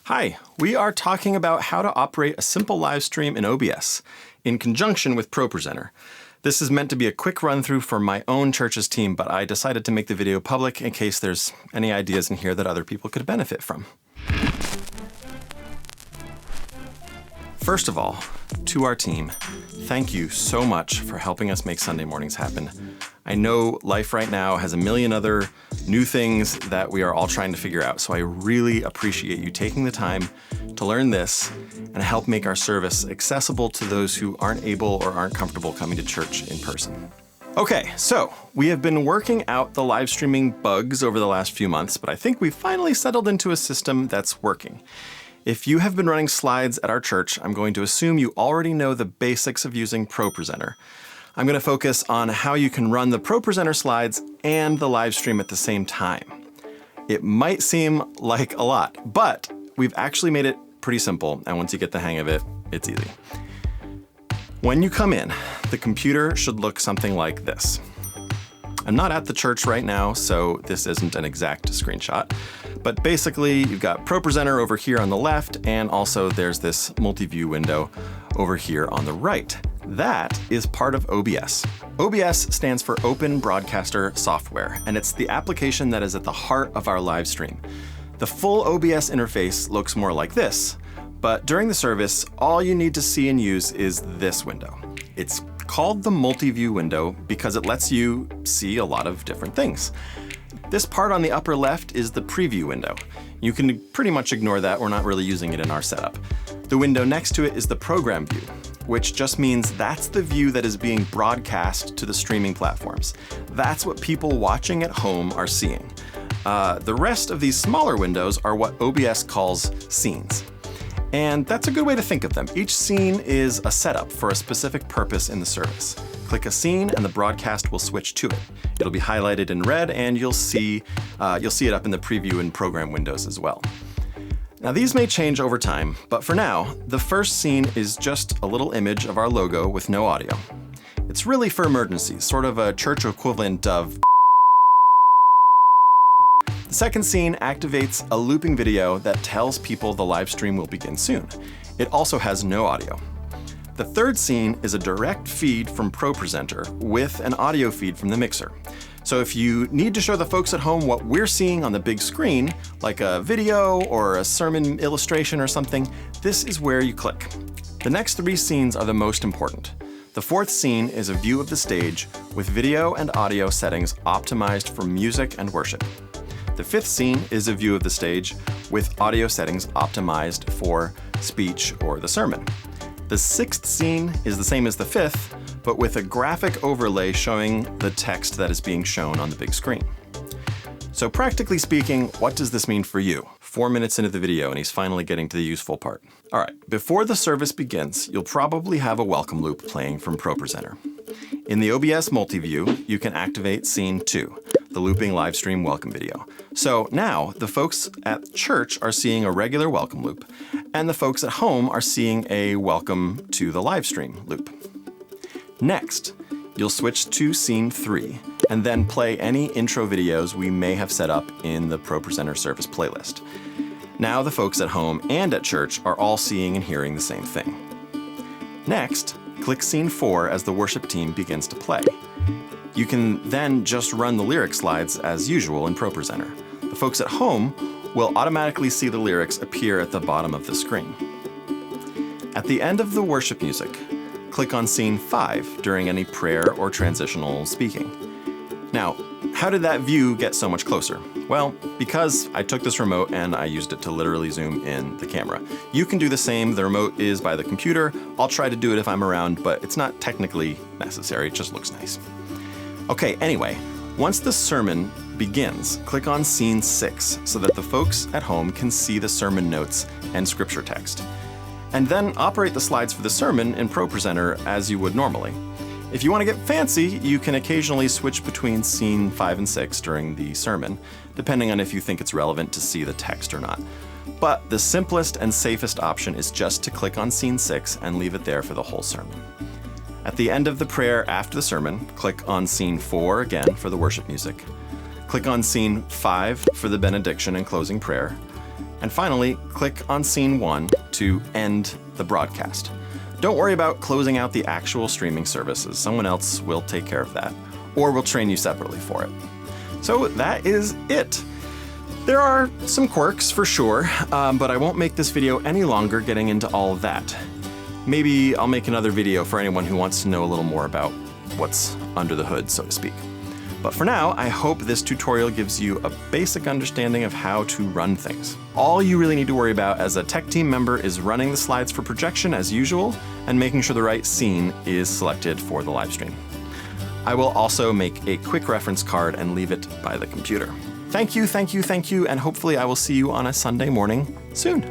Hi, we are talking about how to operate a simple live stream in OBS in conjunction with ProPresenter. This is meant to be a quick run-through for my own church's team, but I decided to make the video public in case there's any ideas in here that other people could benefit from. First of all, to our team, thank you so much for helping us make Sunday mornings happen. I know life right now has a million other new things that we are all trying to figure out, so I really appreciate you taking the time to learn this and help make our service accessible to those who aren't able or aren't comfortable coming to church in person. Okay, so we have been working out the live streaming bugs over the last few months, but I think we've finally settled into a system that's working. If you have been running slides at our church, I'm going to assume you already know the basics of using ProPresenter. I'm going to focus on how you can run the ProPresenter slides and the live stream at the same time. It might seem like a lot, but we've actually made it pretty simple, and once you get the hang of it, it's easy. When you come in, the computer should look something like this. I'm not at the church right now, so this isn't an exact screenshot, but basically you've got ProPresenter over here on the left, and also there's this multi-view window over here on the right. That is part of OBS. OBS stands for Open Broadcaster Software, and it's the application that is at the heart of our live stream. The full OBS interface looks more like this, but during the service, all you need to see and use is this window. It's called the multi-view window because it lets you see a lot of different things. This part on the upper left is the preview window. You can pretty much ignore that, we're not really using it in our setup. The window next to it is the program view, which just means that's the view that is being broadcast to the streaming platforms. That's what people watching at home are seeing. The rest of these smaller windows are what OBS calls scenes. And that's a good way to think of them. Each scene is a setup for a specific purpose in the service. Click a scene and the broadcast will switch to it. It'll be highlighted in red and you'll see it up in the preview and program windows as well. Now these may change over time, but for now, the first scene is just a little image of our logo with no audio. It's really for emergencies, sort of a church equivalent of. The second scene activates a looping video that tells people the live stream will begin soon. It also has no audio. The third scene is a direct feed from ProPresenter with an audio feed from the mixer. So if you need to show the folks at home what we're seeing on the big screen, like a video or a sermon illustration or something, this is where you click. The next three scenes are the most important. The fourth scene is a view of the stage with video and audio settings optimized for music and worship. The fifth scene is a view of the stage with audio settings optimized for speech or the sermon. The sixth scene is the same as the fifth, but with a graphic overlay showing the text that is being shown on the big screen. So practically speaking, what does this mean for you? 4 minutes into the video and he's finally getting to the useful part. All right, before the service begins, you'll probably have a welcome loop playing from ProPresenter. In the OBS multi-view, you can activate scene 2, the looping live stream welcome video. So now the folks at church are seeing a regular welcome loop, and the folks at home are seeing a welcome to the live stream loop. Next, you'll switch to scene 3 and then play any intro videos we may have set up in the ProPresenter service playlist. Now the folks at home and at church are all seeing and hearing the same thing. Next, click scene 4 as the worship team begins to play. You can then just run the lyric slides as usual in ProPresenter. The folks at home will automatically see the lyrics appear at the bottom of the screen. At the end of the worship music, click on scene 5 during any prayer or transitional speaking. Now, how did that view get so much closer? Well, because I took this remote and I used it to literally zoom in the camera. You can do the same. The remote is by the computer. I'll try to do it if I'm around, but it's not technically necessary. It just looks nice. Okay, anyway, once the sermon begins, click on scene 6 so that the folks at home can see the sermon notes and scripture text. And then operate the slides for the sermon in ProPresenter as you would normally. If you want to get fancy, you can occasionally switch between scene 5 and 6 during the sermon, depending on if you think it's relevant to see the text or not. But the simplest and safest option is just to click on scene 6 and leave it there for the whole sermon. At the end of the prayer after the sermon, click on scene 4 again for the worship music. Click on scene 5 for the benediction and closing prayer. And finally, click on scene 1 to end the broadcast. Don't worry about closing out the actual streaming services. Someone else will take care of that, or we'll train you separately for it. So that is it. There are some quirks for sure, but I won't make this video any longer getting into all of that. Maybe I'll make another video for anyone who wants to know a little more about what's under the hood, so to speak. But for now, I hope this tutorial gives you a basic understanding of how to run things. All you really need to worry about as a tech team member is running the slides for projection as usual and making sure the right scene is selected for the live stream. I will also make a quick reference card and leave it by the computer. Thank you, and hopefully I will see you on a Sunday morning soon.